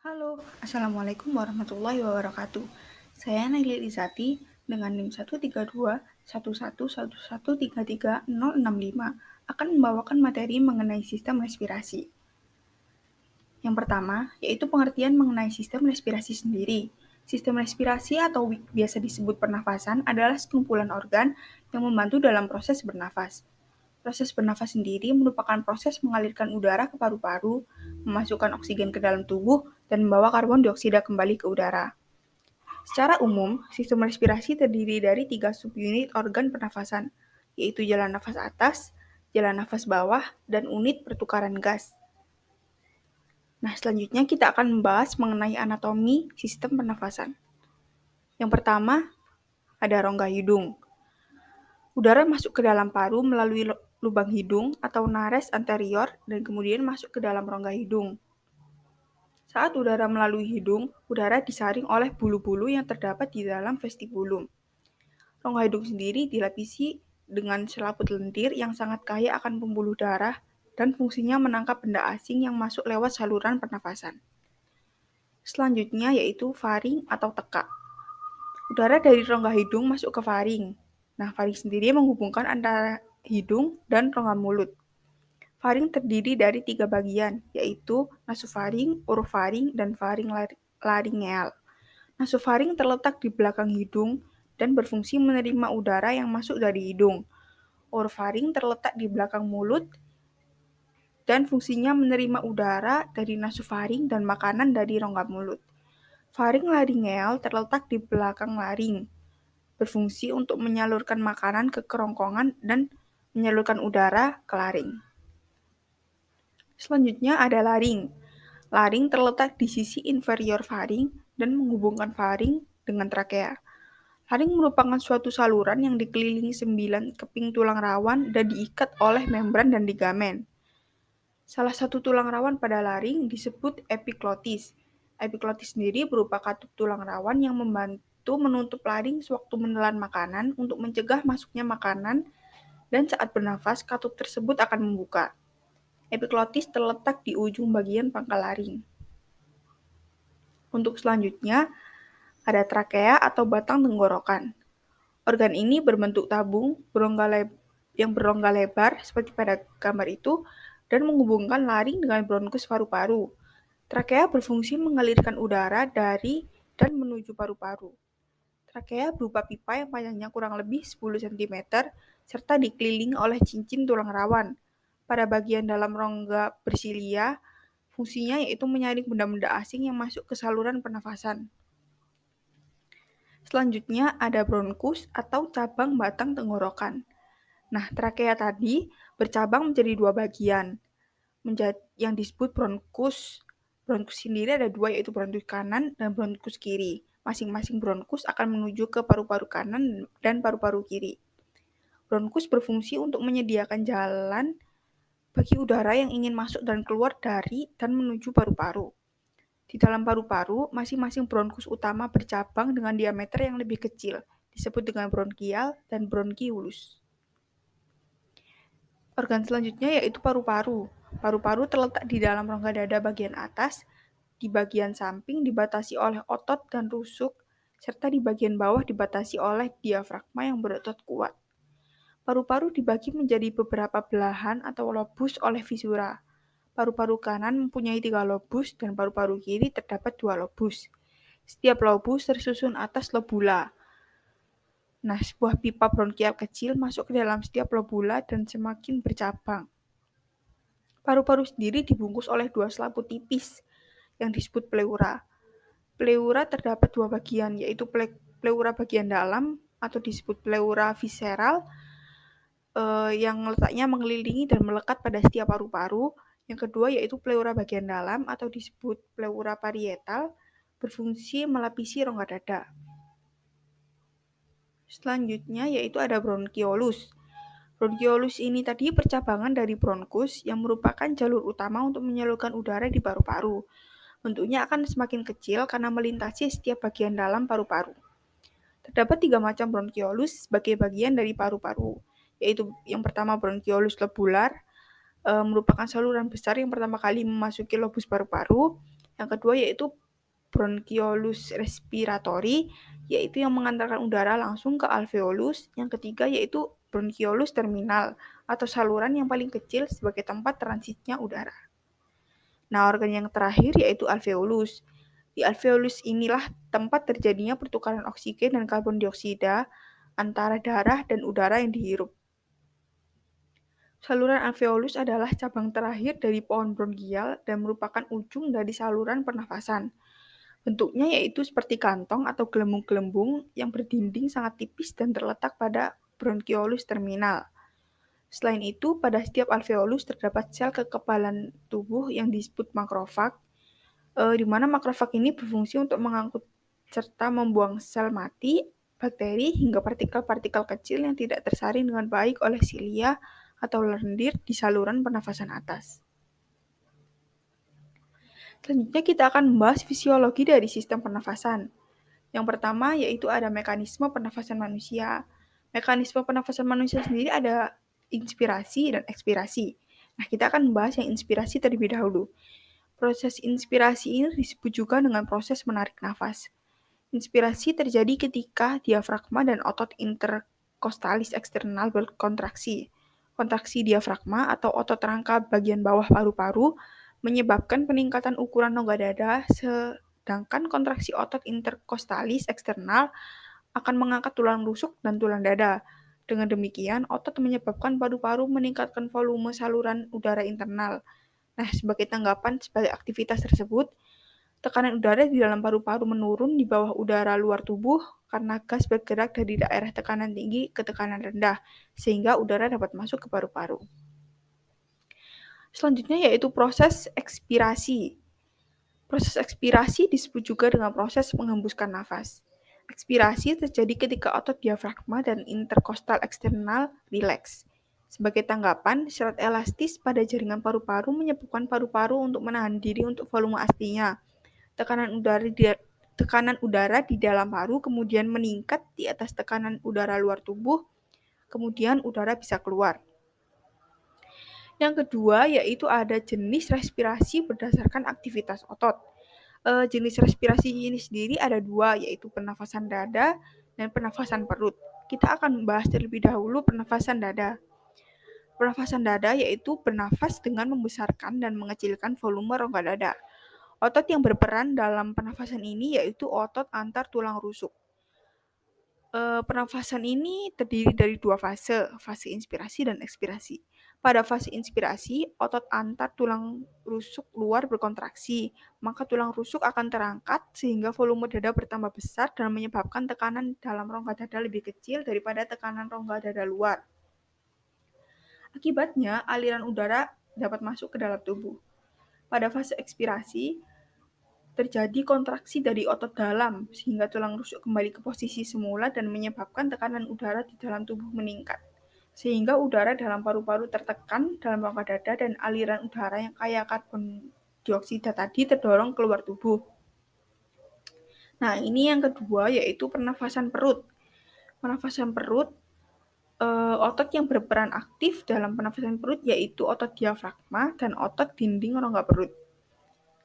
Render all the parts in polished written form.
Halo, Assalamualaikum warahmatullahi wabarakatuh. Saya Naili Rizati dengan NIM 1321111333065 akan membawakan materi mengenai sistem respirasi. Yang pertama, yaitu pengertian mengenai sistem respirasi sendiri. Sistem respirasi atau biasa disebut pernafasan adalah sekumpulan organ yang membantu dalam proses bernafas. Proses bernafas sendiri merupakan proses mengalirkan udara ke paru-paru, memasukkan oksigen ke dalam tubuh, dan membawa karbon dioksida kembali ke udara. Secara umum, sistem respirasi terdiri dari 3 subunit organ pernafasan, yaitu jalan nafas atas, jalan nafas bawah, dan unit pertukaran gas. Nah, selanjutnya kita akan membahas mengenai anatomi sistem pernafasan. Yang pertama, ada rongga hidung. Udara masuk ke dalam paru melalui lubang hidung atau nares anterior dan kemudian masuk ke dalam rongga hidung. Saat udara melalui hidung, udara disaring oleh bulu-bulu yang terdapat di dalam vestibulum. Rongga hidung sendiri dilapisi dengan selaput lendir yang sangat kaya akan pembuluh darah dan fungsinya menangkap benda asing yang masuk lewat saluran pernafasan. Selanjutnya yaitu faring atau tekak. Udara dari rongga hidung masuk ke faring. Nah, faring sendiri menghubungkan antara hidung dan rongga mulut. Faring terdiri dari 3 bagian, yaitu nasofaring, orofaring, dan faring laringeal. Nasofaring terletak di belakang hidung dan berfungsi menerima udara yang masuk dari hidung. Orofaring terletak di belakang mulut dan fungsinya menerima udara dari nasofaring dan makanan dari rongga mulut. Faring laringeal terletak di belakang laring, berfungsi untuk menyalurkan makanan ke kerongkongan dan menyalurkan udara ke laring. Selanjutnya ada laring. Laring terletak di sisi inferior faring dan menghubungkan faring dengan trakea. Laring merupakan suatu saluran yang dikelilingi 9 keping tulang rawan dan diikat oleh membran dan ligamen. Salah satu tulang rawan pada laring disebut epiglotis. Epiglotis sendiri berupa katup tulang rawan yang membantu menutup laring sewaktu menelan makanan untuk mencegah masuknya makanan, dan saat bernafas katup tersebut akan membuka. Epiglotis terletak di ujung bagian pangkal laring. Untuk selanjutnya, ada trakea atau batang tenggorokan. Organ ini berbentuk tabung yang berongga lebar seperti pada gambar itu dan menghubungkan laring dengan bronkus paru-paru. Trakea berfungsi mengalirkan udara dari dan menuju paru-paru. Trakea berupa pipa yang panjangnya kurang lebih 10 cm serta dikelilingi oleh cincin tulang rawan. Pada bagian dalam rongga bersilia, fungsinya yaitu menyaring benda-benda asing yang masuk ke saluran pernafasan. Selanjutnya ada bronkus atau cabang batang tenggorokan. Nah, trakea tadi bercabang menjadi 2 bagian, yang disebut bronkus. Bronkus sendiri ada 2, yaitu bronkus kanan dan bronkus kiri. Masing-masing bronkus akan menuju ke paru-paru kanan dan paru-paru kiri. Bronkus berfungsi untuk menyediakan jalan bagi udara yang ingin masuk dan keluar dari dan menuju paru-paru. Di dalam paru-paru, masing-masing bronkus utama bercabang dengan diameter yang lebih kecil, disebut dengan bronkial dan bronkiolus. Organ selanjutnya yaitu paru-paru. Paru-paru terletak di dalam rongga dada bagian atas, di bagian samping dibatasi oleh otot dan rusuk, serta di bagian bawah dibatasi oleh diafragma yang berotot kuat. Paru-paru dibagi menjadi beberapa belahan atau lobus oleh visura. Paru-paru kanan mempunyai 3 lobus dan paru-paru kiri terdapat 2 lobus. Setiap lobus tersusun atas lobula. Nah, sebuah pipa bronkial kecil masuk ke dalam setiap lobula dan semakin bercabang. Paru-paru sendiri dibungkus oleh 2 selaput tipis yang disebut pleura. Pleura terdapat 2 bagian, yaitu pleura bagian dalam atau disebut pleura visceral yang letaknya mengelilingi dan melekat pada setiap paru-paru. Yang kedua yaitu pleura bagian dalam atau disebut pleura parietal, berfungsi melapisi rongga dada. Selanjutnya yaitu ada bronkiolus. Bronkiolus ini tadi percabangan dari bronkus yang merupakan jalur utama untuk menyalurkan udara di paru-paru. Bentuknya akan semakin kecil karena melintasi setiap bagian dalam paru-paru. Terdapat 3 macam bronkiolus sebagai bagian dari paru-paru, yaitu yang pertama bronkiolus lobular, merupakan saluran besar yang pertama kali memasuki lobus paru-paru. Yang kedua yaitu bronchiolus respiratory, yaitu yang mengantarkan udara langsung ke alveolus. Yang ketiga yaitu bronchiolus terminal, atau saluran yang paling kecil sebagai tempat transitnya udara. Nah, organ yang terakhir yaitu alveolus. Di alveolus inilah tempat terjadinya pertukaran oksigen dan karbon dioksida antara darah dan udara yang dihirup. Saluran alveolus adalah cabang terakhir dari pohon bronkial dan merupakan ujung dari saluran pernafasan. Bentuknya yaitu seperti kantong atau gelembung-gelembung yang berdinding sangat tipis dan terletak pada bronchiolus terminal. Selain itu, pada setiap alveolus terdapat sel kekebalan tubuh yang disebut makrofag, di mana makrofag ini berfungsi untuk mengangkut serta membuang sel mati, bakteri, hingga partikel-partikel kecil yang tidak tersaring dengan baik oleh silia atau lendir di saluran pernafasan atas. Selanjutnya kita akan membahas fisiologi dari sistem pernafasan. Yang pertama yaitu ada mekanisme pernafasan manusia. Mekanisme pernafasan manusia sendiri ada inspirasi dan ekspirasi. Nah, kita akan membahas yang inspirasi terlebih dahulu. Proses inspirasi ini disebut juga dengan proses menarik nafas. Inspirasi terjadi ketika diafragma dan otot interkostalis eksternal berkontraksi. Kontraksi diafragma atau otot rangka bagian bawah paru-paru menyebabkan peningkatan ukuran rongga dada, sedangkan kontraksi otot interkostalis eksternal akan mengangkat tulang rusuk dan tulang dada. Dengan demikian, otot menyebabkan paru-paru meningkatkan volume saluran udara internal. Nah, sebagai tanggapan sebagai aktivitas tersebut, tekanan udara di dalam paru-paru menurun di bawah udara luar tubuh karena gas bergerak dari daerah tekanan tinggi ke tekanan rendah, sehingga udara dapat masuk ke paru-paru. Selanjutnya yaitu proses ekspirasi. Proses ekspirasi disebut juga dengan proses menghembuskan nafas. Ekspirasi terjadi ketika otot diafragma dan interkostal eksternal rileks. Sebagai tanggapan, serat elastis pada jaringan paru-paru menyebabkan paru-paru untuk menahan diri untuk volume aslinya. Tekanan udara di dalam paru kemudian meningkat di atas tekanan udara luar tubuh, kemudian udara bisa keluar. Yang kedua yaitu ada jenis respirasi berdasarkan aktivitas otot. Jenis respirasi ini sendiri ada dua, yaitu pernafasan dada dan pernafasan perut. Kita akan membahas terlebih dahulu pernafasan dada. Pernafasan dada yaitu bernafas dengan membesarkan dan mengecilkan volume rongga dada. Otot yang berperan dalam pernafasan ini yaitu otot antar tulang rusuk. Pernafasan ini terdiri dari dua fase, fase inspirasi dan ekspirasi. Pada fase inspirasi, otot antar tulang rusuk luar berkontraksi, maka tulang rusuk akan terangkat sehingga volume dada bertambah besar dan menyebabkan tekanan dalam rongga dada lebih kecil daripada tekanan rongga dada luar. Akibatnya, aliran udara dapat masuk ke dalam tubuh. Pada fase ekspirasi, terjadi kontraksi dari otot dalam sehingga tulang rusuk kembali ke posisi semula dan menyebabkan tekanan udara di dalam tubuh meningkat. Sehingga udara dalam paru-paru tertekan dalam rongga dada dan aliran udara yang kaya karbon dioksida tadi terdorong keluar tubuh. Nah, ini yang kedua yaitu pernafasan perut. Pernafasan perut, otot yang berperan aktif dalam pernafasan perut yaitu otot diafragma dan otot dinding rongga perut.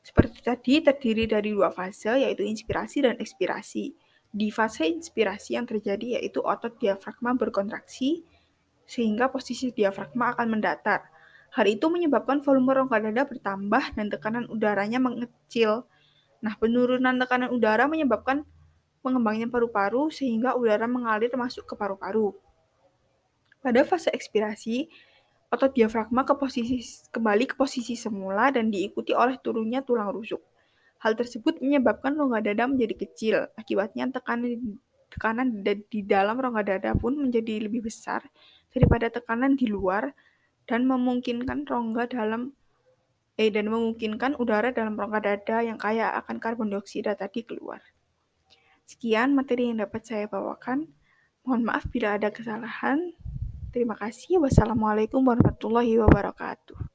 Seperti tadi, terdiri dari dua fase, yaitu inspirasi dan ekspirasi. Di fase inspirasi yang terjadi yaitu otot diafragma berkontraksi, sehingga posisi diafragma akan mendatar. Hal itu menyebabkan volume rongga dada bertambah dan tekanan udaranya mengecil. Nah, penurunan tekanan udara menyebabkan pengembangnya paru-paru sehingga udara mengalir masuk ke paru-paru. Pada fase ekspirasi, otot diafragma kembali ke posisi semula dan diikuti oleh turunnya tulang rusuk. Hal tersebut menyebabkan rongga dada menjadi kecil. Akibatnya tekanan di dalam rongga dada pun menjadi lebih besar daripada tekanan di luar dan memungkinkan udara dalam rongga dada yang kaya akan karbon dioksida tadi keluar. Sekian materi yang dapat saya bawakan. Mohon maaf bila ada kesalahan. Terima kasih. Wassalamualaikum warahmatullahi wabarakatuh.